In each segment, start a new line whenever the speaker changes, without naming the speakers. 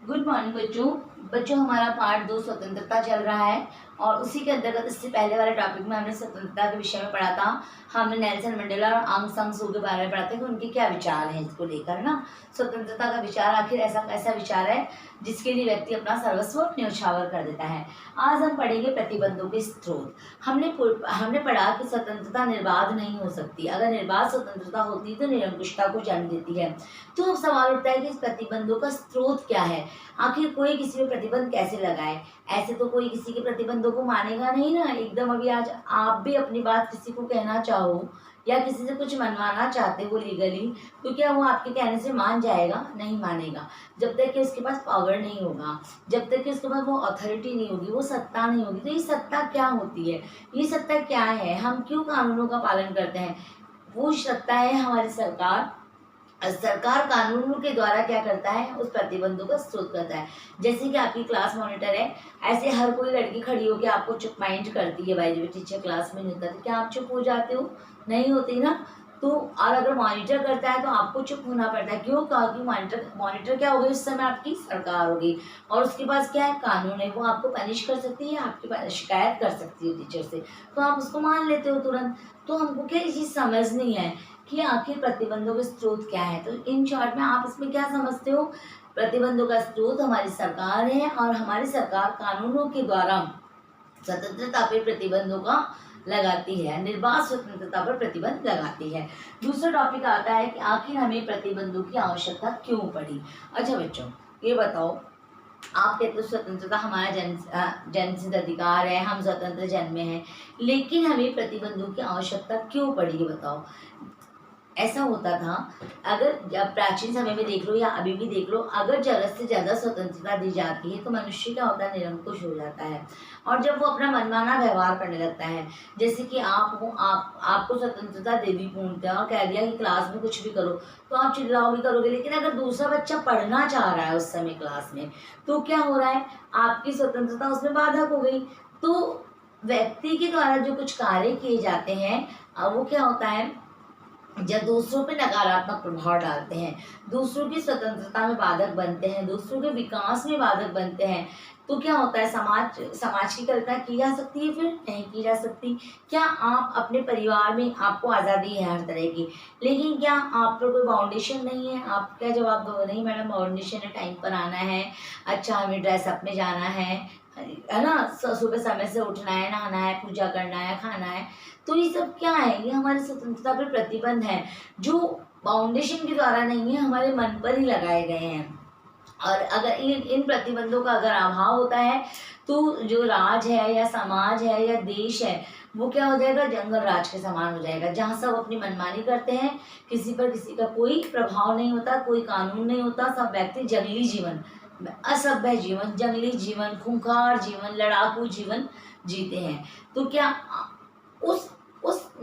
Good morning बच्चों। हमारा part 2 स्वतंत्रता चल रहा है और उसी के अंतर्गत इससे पहले वाले टॉपिक में हमने स्वतंत्रता के विषय में पढ़ा था। हमने नेल्सन मंडेला और आंग सान सू के बारे में पढ़ा था कि उनके क्या विचार हैं इसको लेकर ना। स्वतंत्रता का विचार आखिर ऐसा कैसा विचार है जिसके लिए व्यक्ति अपना सर्वस्व न्यौछावर कर देता है। आज हम पढ़ेंगे प्रतिबंधों के स्रोत। हमने पढ़ा कि स्वतंत्रता निर्बाध नहीं हो सकती। अगर निर्बाध स्वतंत्रता होती तो निरंकुशता को जन्म देती है। तो अब सवाल उठता है कि इस प्रतिबंधों का स्रोत क्या है। आखिर कोई किसी पे प्रतिबंध कैसे लगाए। ऐसे तो कोई किसी के प्रतिबंधों को मानेगा नहीं ना एकदम। अभी आज आप भी अपनी बात किसी को कहना चाहो या किसी से कुछ मनवाना चाहते हो लीगली, तो क्या वो आपके कहने से मान जाएगा? नहीं मानेगा। जब तक कि उसके पास पावर नहीं होगा, जब तक कि उसके पास वो अथॉरिटी नहीं होगी, वो सत्ता नहीं होगी। तो ये सत्ता क्या होती है, ये सत्ता क्या है, हम क्यों कानूनों का पालन करते हैं? वो सत्ता है हमारी सरकार। कानूनों के द्वारा क्या करता है, उस प्रतिबंधों का स्रोत करता है। जैसे कि आपकी क्लास मॉनिटर है, ऐसे हर कोई लड़की खड़ी होकर आपको चुप माइंड करती है। भाई जब टीचर क्लास में नहीं होता तो क्या आप चुप हो जाते हो? नहीं होती ना। तो और अगर मॉनिटर करता है तो आपको चुप होना पड़ता है। क्यों? क्योंकि मॉनिटर क्या होगी, उस समय आपकी सरकार होगी और उसके पास क्या है, कानून है। वो आपको पनिश कर सकती है, आपके पास शिकायत कर सकती है टीचर से, तो आप उसको मान लेते हो तुरंत। तो हमको क्या ये चीज़ समझ नहीं है कि आखिर प्रतिबंधों के स्रोत क्या है। तो इन शॉर्ट में आप इसमें क्या समझते हो? प्रतिबंधों का स्रोत हमारी सरकार है और हमारी सरकार कानूनों के द्वारा स्वतंत्रता पर प्रतिबंधों का लगाती है, निर्बाध स्वतंत्रता पर प्रतिबंध लगाती है। दूसरा टॉपिक आता है कि आखिर हमें प्रतिबंधों की आवश्यकता क्यों पड़ी। अच्छा बच्चों, ये बताओ, आप कहते हो स्वतंत्रता हमारा जन्मसिद्ध अधिकार है, हम स्वतंत्र जन्मे हैं, लेकिन हमें प्रतिबंधों की आवश्यकता क्यों पड़ी, ये बताओ। ऐसा होता था, अगर जब प्राचीन समय में देख लो या अभी भी देख लो, अगर ज़रूरत से ज़्यादा स्वतंत्रता दी जाती है तो मनुष्य क्या होता है, निरंकुश हो जाता है और जब वो अपना मनमाना व्यवहार करने लगता है। जैसे कि आपको स्वतंत्रता दे दी पूर्णतः और कह दिया कि क्लास में कुछ भी करो, तो आप चिल्लाओगे करोगे। लेकिन अगर दूसरा बच्चा पढ़ना चाह रहा है उस समय क्लास में, तो क्या हो रहा है, आपकी स्वतंत्रता उसमें बाधक हो गई। तो व्यक्ति के द्वारा जो कुछ कार्य किए जाते हैं वो क्या होता है, जब दूसरों पे नकारात्मक प्रभाव डालते हैं, दूसरों की स्वतंत्रता में बाधक बनते हैं, दूसरों के विकास में बाधक बनते हैं, तो क्या होता है, समाज की कल्पना की जा सकती है? फिर नहीं की जा सकती। क्या आप अपने परिवार में, आपको आज़ादी है हर तरह की, लेकिन क्या आप पर कोई बाउंडेशन नहीं है? आप क्या जवाब दो? नहीं मैडम, बाउंडेशन है, टाइम पर आना है, अच्छा हमें ड्रेसअप में जाना है ना, सुबह समय से उठना है, नहाना है, पूजा करना है, खाना है। तो ये सब क्या है, ये हमारी स्वतंत्रता पर प्रतिबंध है जो बाउंडेशन के द्वारा नहीं है, हमारे मन पर ही लगाए गए हैं। और अगर इन प्रतिबंधों का अगर अभाव होता है तो जो राज है या समाज है या देश है, वो क्या हो जाएगा, जंगल राज के समान हो जाएगा, जहाँ सब अपनी मनमानी करते हैं, किसी पर किसी का कोई प्रभाव नहीं होता, कोई कानून नहीं होता, सब व्यक्ति जंगली जीवन, असभ्य जीवन, जंगली जीवन, खूंखार जीवन, लड़ाकू जीवन जीते हैं। तो क्या उस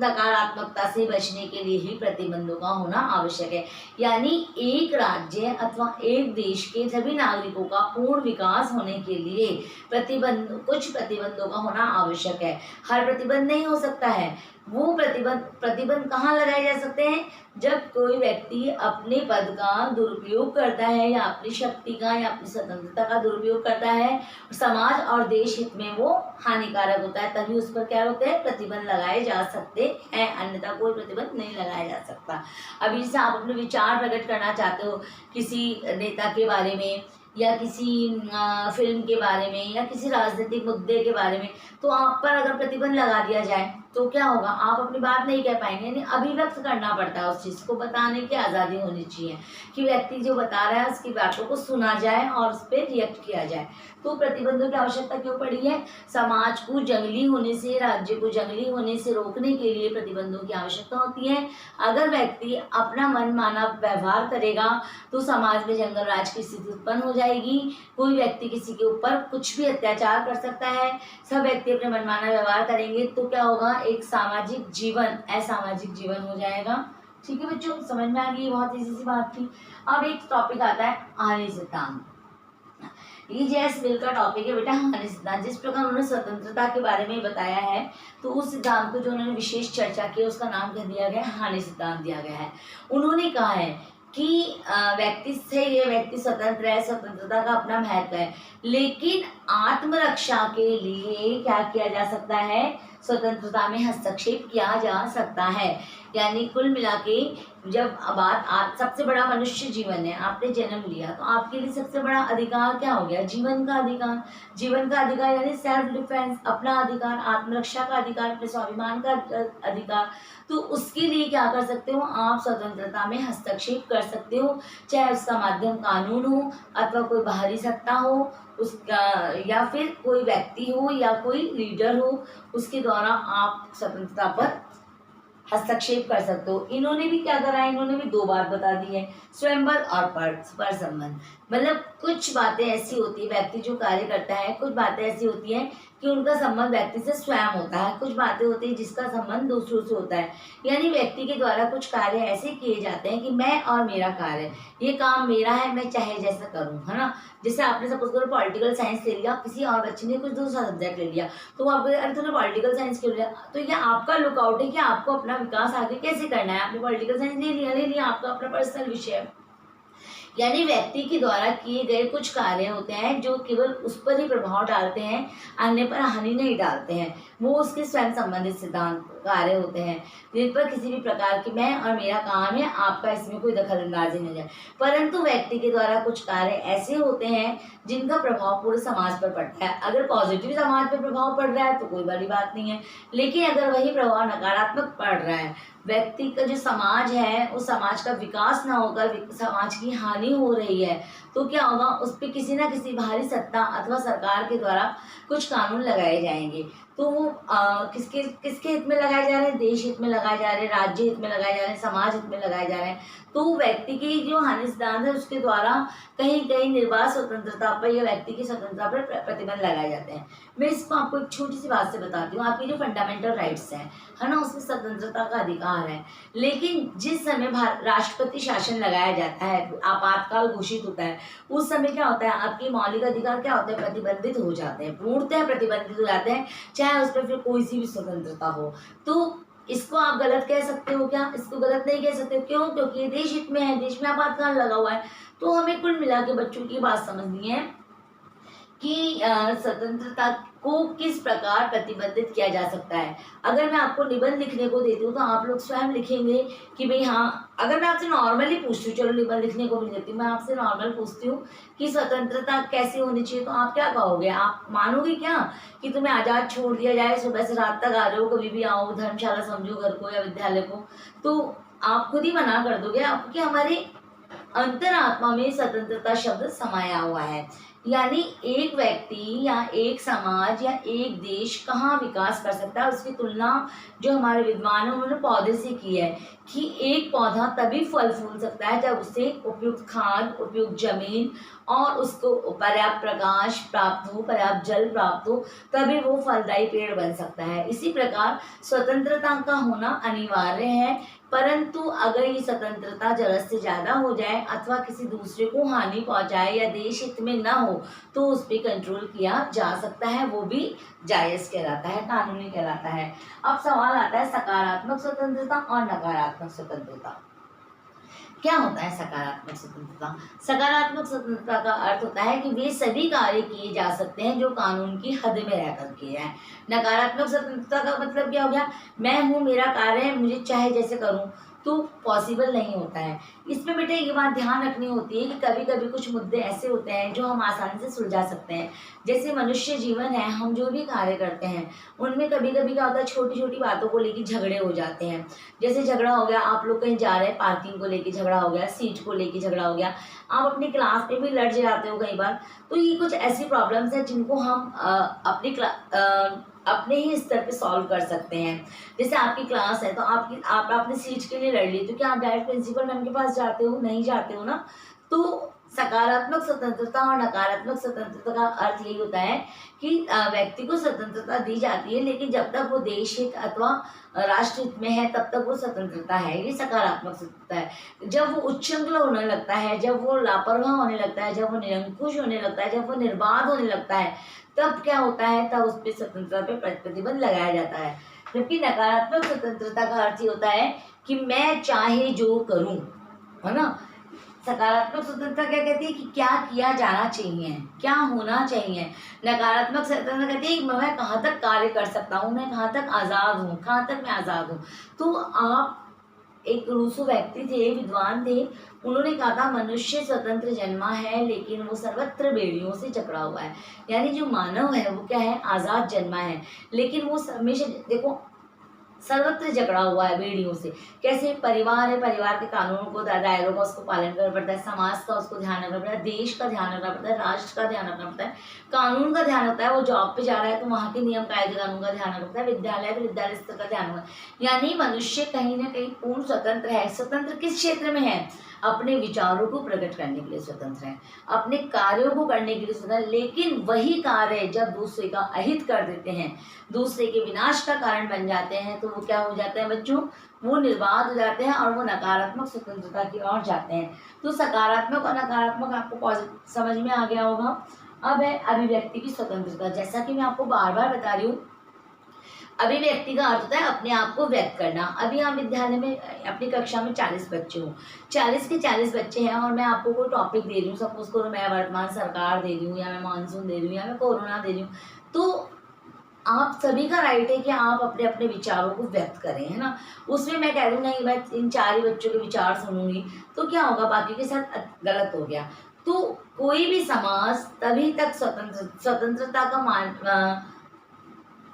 नकारात्मकता से बचने के लिए ही प्रतिबंधों का होना आवश्यक है। यानी एक राज्य अथवा एक देश के सभी नागरिकों का पूर्ण विकास होने के लिए कुछ प्रतिबंधों का होना आवश्यक है। हर प्रतिबंध नहीं हो सकता है। वो प्रतिबंध कहाँ लगाए जा सकते हैं, जब कोई व्यक्ति अपने पद का दुरुपयोग करता है या अपनी शक्ति का या अपनी स्वतंत्रता का दुरुपयोग करता है, समाज और देश हित में वो हानिकारक होता है, तभी उस पर क्या होते हैं, प्रतिबंध लगाए जा सकते हैं, अन्यथा कोई प्रतिबंध नहीं लगाया जा सकता। अभी जैसे आप अपने विचार प्रकट करना चाहते हो किसी नेता के बारे में या किसी फिल्म के बारे में या किसी राजनीतिक मुद्दे के बारे में, तो आप पर अगर प्रतिबंध लगा दिया जाए तो क्या होगा, आप अपनी बात नहीं कह पाएंगे। यानी अभिव्यक्त करना पड़ता है, उस चीज़ को बताने की आज़ादी होनी चाहिए कि व्यक्ति जो बता रहा है उसकी बातों को सुना जाए और उस पर रिएक्ट किया जाए। तो प्रतिबंधों की आवश्यकता क्यों पड़ी है? समाज को जंगली होने से, राज्य को जंगली होने से रोकने के लिए प्रतिबंधों की आवश्यकता होती है। अगर व्यक्ति अपना मनमाना व्यवहार करेगा तो समाज में जंगल राज की स्थिति उत्पन्न हो जाएगी। कोई व्यक्ति किसी के ऊपर कुछ भी अत्याचार कर सकता है। सब व्यक्ति अपने मनमाना व्यवहार करेंगे तो क्या होगा, एक सामाजिक जीवन असामाजिक जीवन हो जाएगा। ठीक है बच्चों, समझ में आ गई, बहुत इजी सी बात थी। अब एक टॉपिक आता है आर्य सिद्धांत। ये जेएस मिल का टॉपिक है बेटा, आर्य सिद्धांत। जिस प्रकार उन्होंने स्वतंत्रता के बारे में बताया है, तो उस सिद्धांत को जो उन्होंने विशेष चर्चा की उसका नाम क्या दिया गया है, आर्य सिद्धांत दिया गया है। उन्होंने कहा है कि व्यक्ति सही है, व्यक्ति स्वतंत्र है, स्वतंत्रता का अपना महत्व है, लेकिन आत्मरक्षा के लिए क्या किया जा सकता है, स्वतंत्रता में हस्तक्षेप किया जा सकता है। यानी कुल मिला के जब सबसे बड़ा मनुष्य जीवन है, आपने जन्म लिया तो आपके लिए सबसे बड़ा अधिकार क्या हो गया, जीवन का अधिकार। जीवन का अधिकार यानी सेल्फ डिफेंस, अपना अधिकार, आत्मरक्षा का अधिकार, अपने स्वाभिमान का अधिकार। तो उसके लिए क्या कर सकते हो आप, स्वतंत्रता में हस्तक्षेप कर सकते हो, चाहे उसका माध्यम कानून हो अथवा कोई बाहरी सत्ता हो उसका, या फिर कोई व्यक्ति हो या कोई लीडर हो, उसके द्वारा आप स्वतंत्रता पर हस्तक्षेप कर सकते हो। इन्होंने भी क्या करा है, इन्होंने भी 2 बात बता दी है, स्वयंवर और पर संबंध। मतलब कुछ बातें ऐसी होती है, व्यक्ति जो कार्य करता है, कुछ बातें ऐसी होती हैं कि उनका संबंध व्यक्ति से स्वयं होता है, कुछ बातें होती हैं जिसका संबंध दूसरों से होता है। यानी व्यक्ति के द्वारा कुछ कार्य ऐसे किए जाते हैं कि मैं और मेरा कार्य, ये काम मेरा है, मैं चाहे जैसा करूँ, है ना। जैसे आपने सपोज करो पॉलिटिकल साइंस ले लिया, किसी और बच्चे ने कुछ दूसरा सब्जेक्ट ले लिया, तो आपको अरे तूने पॉलिटिकल साइंस क्यों लिया, तो ये आपका लुकआउट है कि आपको अपना विकास आगे कैसे करना है। आपने पॉलिटिकल साइंस ले लिया, आपका अपना पर्सनल विषय है। यानी व्यक्ति के द्वारा किए गए कुछ कार्य होते हैं जो केवल उस पर ही प्रभाव डालते हैं, अन्य पर हानि नहीं डालते हैं, वो उसके स्वयं संबंधित सिद्धांत कार्य होते हैं, जिन पर किसी भी प्रकार की मैं और मेरा काम है, आपका इसमें कोई दखल अंदाजी नहीं जाए। परंतु व्यक्ति के द्वारा कुछ कार्य ऐसे होते हैं जिनका प्रभाव पूरे समाज पर पड़ता है। अगर पॉजिटिव समाज पर प्रभाव पड़ रहा है तो कोई बड़ी बात नहीं है, लेकिन अगर वही प्रभाव नकारात्मक पड़ रहा है, व्यक्ति का जो समाज है उस समाज का विकास ना होकर समाज की हानि हो रही है, तो क्या होगा, उस पर किसी ना किसी बाहरी सत्ता अथवा सरकार के द्वारा कुछ कानून लगाए जाएंगे। तो वो किसके किसके हित में लगाए जा रहे हैं, देश हित में लगाए जा रहे हैं, राज्य हित में लगाए जा रहे हैं, समाज हित में लगाए जा रहे हैं। तो व्यक्ति की जो हानि सिद्धांत है उसके द्वारा कहीं कहीं निर्वाह स्वतंत्रता पर या व्यक्ति की स्वतंत्रता पर प्रतिबंध लगाए जाते हैं। मैं इसको आपको एक छोटी सी बात से बताती हूँ। आपकी जो फंडामेंटल राइट्स हैं, है ना, उसमें स्वतंत्रता का अधिकार है, लेकिन जिस समय राष्ट्रपति शासन लगाया जाता है, आपातकाल घोषित होता है, उस समय क्या होता है, आपके मौलिक अधिकार क्या होते हैं, प्रतिबंधित हो जाते हैं, पूर्णतः प्रतिबंधित हो जाते हैं, चाहे उस पर फिर कोई सी भी स्वतंत्रता हो। तो इसको आप गलत कह सकते हो क्या, इसको गलत नहीं कह सकते। क्यों, क्योंकि ये देश हित में है, देश में आपातकाल लगा हुआ है। तो हमें कुल मिला के बच्चों की बात समझनी है कि स्वतंत्रता को किस प्रकार प्रतिबंधित किया जा सकता है। अगर मैं आपको निबंध लिखने को देती हूँ तो आप लोग स्वयं लिखेंगे कि भाई हाँ, अगर मैं आपसे नॉर्मली पूछती हूँ, चलो निबंध लिखने को भी नहीं देती, मैं आपसे नॉर्मल पूछती हूँ कि स्वतंत्रता कैसी होनी चाहिए, तो आप क्या कहोगे, आप मानोगे क्या कि तुम्हें आज़ाद छोड़ दिया जाए, सुबह से रात तक आ रहे हो, कभी भी आओ, धर्मशाला समझो घर को या विद्यालय को, तो आप खुद ही मना कर दोगे आपको कि हमारे अंतरात्मा में स्वतंत्रता शब्द समाया हुआ है। यानी एक व्यक्ति या एक समाज या एक देश कहाँ विकास कर सकता है, उसकी तुलना जो हमारे विद्वान हैं उन्होंने पौधे से की है कि एक पौधा तभी फल फूल सकता है जब उसे उपयुक्त खाद, उपयुक्त जमीन और उसको पर्याप्त प्रकाश प्राप्त हो, पर्याप्त जल प्राप्त हो, तभी वो फलदायी पेड़ बन सकता है। इसी प्रकार स्वतंत्रता का होना अनिवार्य है, परंतु अगर ये स्वतंत्रता जरूरत से ज़्यादा हो जाए अथवा किसी दूसरे को हानि पहुंचाए या देश हित में ना हो तो उस पर कंट्रोल किया जा सकता है, वो भी जायज़ कहलाता है, कानूनी कहलाता है। अब सवाल आता है सकारात्मक स्वतंत्रता और नकारात्मक स्वतंत्रता। क्या होता है सकारात्मक स्वतंत्रता? सकारात्मक स्वतंत्रता का अर्थ होता है कि वे सभी कार्य किए जा सकते हैं जो कानून की हद में रहकर किए हैं। नकारात्मक स्वतंत्रता का मतलब क्या हो गया, मैं हूँ, मेरा कार्य है, मुझे चाहे जैसे करूँ, तो पॉसिबल नहीं होता है। इसमें बेटा ये बात ध्यान रखनी होती है कि कभी कभी कुछ मुद्दे ऐसे होते हैं जो हम आसानी से सुलझा सकते हैं। जैसे मनुष्य जीवन है, हम जो भी कार्य करते हैं उनमें कभी कभी क्या होता है, छोटी छोटी बातों को लेकर झगड़े हो जाते हैं। जैसे झगड़ा हो गया, आप लोग कहीं जा रहे हैं, पार्किंग को लेकर झगड़ा हो गया, सीट को लेकर झगड़ा हो गया, आप अपनी क्लास में भी लड़ जाते हो कई बार। तो ये कुछ ऐसी प्रॉब्लम्स हैं जिनको हम अपने ही स्तर पे सॉल्व कर सकते हैं। जैसे आपकी क्लास है तो आप अपने सीट के लिए लड़ ली, तो क्या आप डायरेक्ट प्रिंसिपल मैम के पास जाते हो, नहीं जाते हो ना। तो सकारात्मक स्वतंत्रता और नकारात्मक स्वतंत्रता का अर्थ यही होता है कि व्यक्ति को स्वतंत्रता दी जाती है, लेकिन जब तक वो देश हित अथवा राष्ट्र हित में है तब तक वो स्वतंत्रता है, ये सकारात्मक स्वतंत्रता है। जब वो उच्छृंखल होने लगता है, जब वो लापरवाह होने लगता है, जब वो निरंकुश होने लगता है, जब वो निर्बाध होने लगता है, तब क्या होता है, तब उस पर स्वतंत्रता पे प्रतिबंध लगाया जाता है। जबकि नकारात्मक स्वतंत्रता का अर्थ ये होता है कि मैं चाहे जो करूं, है ना, सकारात्मक स्वतंत्रता क्या कहती है कि क्या किया जाना चाहिए, क्या होना चाहिए। नकारात्मक स्वतंत्रता कहती है कि मैं कहाँ तक कार्य कर सकता हूँ, मैं कहाँ तक आज़ाद हूँ, कहाँ तक मैं आज़ाद हूँ। तो आप एक रूसो व्यक्ति थे, विद्वान थे, उन्होंने कहा था मनुष्य स्वतंत्र जन्मा है लेकिन वो सर्वत्र बेड़ियों से जकड़ा हुआ है। यानी जो मानव है वो क्या है, आज़ाद जन्मा है, लेकिन वो हमेशा देखो सर्वत्र जकड़ा हुआ है बेड़ियों से। कैसे, परिवार है, परिवार के कानूनों को, दायरों का उसको पालन करना पड़ता है, समाज का उसको ध्यान रखना पड़ता है, देश का ध्यान रखना पड़ता है, राष्ट्र का ध्यान रखना पड़ता है, कानून का ध्यान रखता है। वो जॉब पे जा रहा है तो वहाँ के नियम कायदे कानून का ध्यान रखता है, विद्यालय तो विद्यालय स्तर का ध्यान रखता है। यानी मनुष्य कहीं ना कहीं पूर्ण स्वतंत्र है। स्वतंत्र किस क्षेत्र में है, अपने विचारों को प्रकट करने के लिए स्वतंत्र है, अपने कार्यों को करने के लिए स्वतंत्र। लेकिन वही कार्य जब दूसरे का अहित कर देते हैं, दूसरे के विनाश का कारण बन जाते हैं, तो वो क्या हो जाते हैं बच्चों, वो निर्बाध हो जाते हैं और वो नकारात्मक स्वतंत्रता की ओर जाते हैं। तो सकारात्मक और नकारात्मक आपको पॉजिटिव समझ में आ गया होगा। अब है अभिव्यक्ति की स्वतंत्रता। जैसा कि मैं आपको बार बार बता रही हूँ, अभिव्यक्ति का अर्थ होता है अपने आप को व्यक्त करना। अभी हम विद्यालय में अपनी कक्षा में 40 बच्चे हों, 40 के 40 बच्चे हैं और मैं आपको कोई टॉपिक दे रही हूँ, सपोज करो मैं वर्तमान सरकार दे रही हूँ, या मैं मानसून दे रही हूँ, या मैं कोरोना दे रही हूँ, तो आप सभी का राइट है कि आप अपने अपने विचारों को व्यक्त करें, है ना। उसमें मैं कह रही हूँ नहीं, मैं इन 4 ही बच्चों के विचार सुनूंगी, तो क्या होगा, बाकी के साथ गलत हो गया। तो कोई भी समाज तभी तक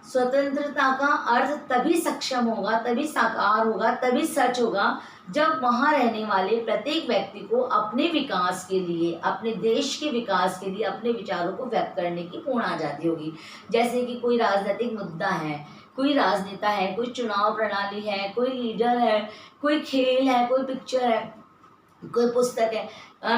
स्वतंत्रता का अर्थ तभी सक्षम होगा, तभी साकार होगा, तभी सच होगा, जब वहाँ रहने वाले प्रत्येक व्यक्ति को अपने विकास के लिए, अपने देश के विकास के लिए अपने विचारों को व्यक्त करने की पूर्ण आज़ादी होगी। जैसे कि कोई राजनीतिक मुद्दा है, कोई राजनेता है, कोई चुनाव प्रणाली है, कोई लीडर है, कोई खेल है, कोई पिक्चर है, कोई पुस्तक है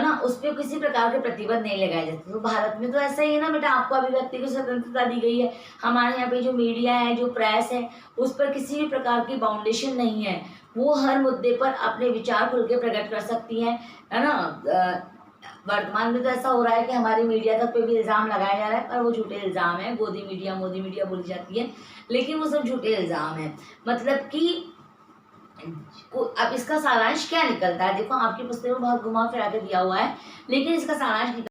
ना, उस पर किसी प्रकार के प्रतिबंध नहीं लगाए जाते। तो भारत में तो ऐसा ही है ना बेटा, आपको अभिव्यक्ति की स्वतंत्रता दी गई है। हमारे यहाँ पे जो मीडिया है, जो प्रेस है, उस पर किसी भी प्रकार की बाउंडेशन नहीं है, वो हर मुद्दे पर अपने विचार खुल के प्रकट कर सकती है ना। वर्तमान में तो ऐसा हो रहा है कि हमारी मीडिया तक पे भी इल्ज़ाम लगाया जा रहा है, पर वो झूठे इल्ज़ाम है। गोदी मीडिया, मोदी मीडिया बोली जाती है, लेकिन वो सब झूठे इल्ज़ाम है। मतलब कि अब इसका सारांश क्या निकलता है, देखो आपकी पुस्तक में बहुत घुमा फिरा के दिया हुआ है, लेकिन इसका सारांश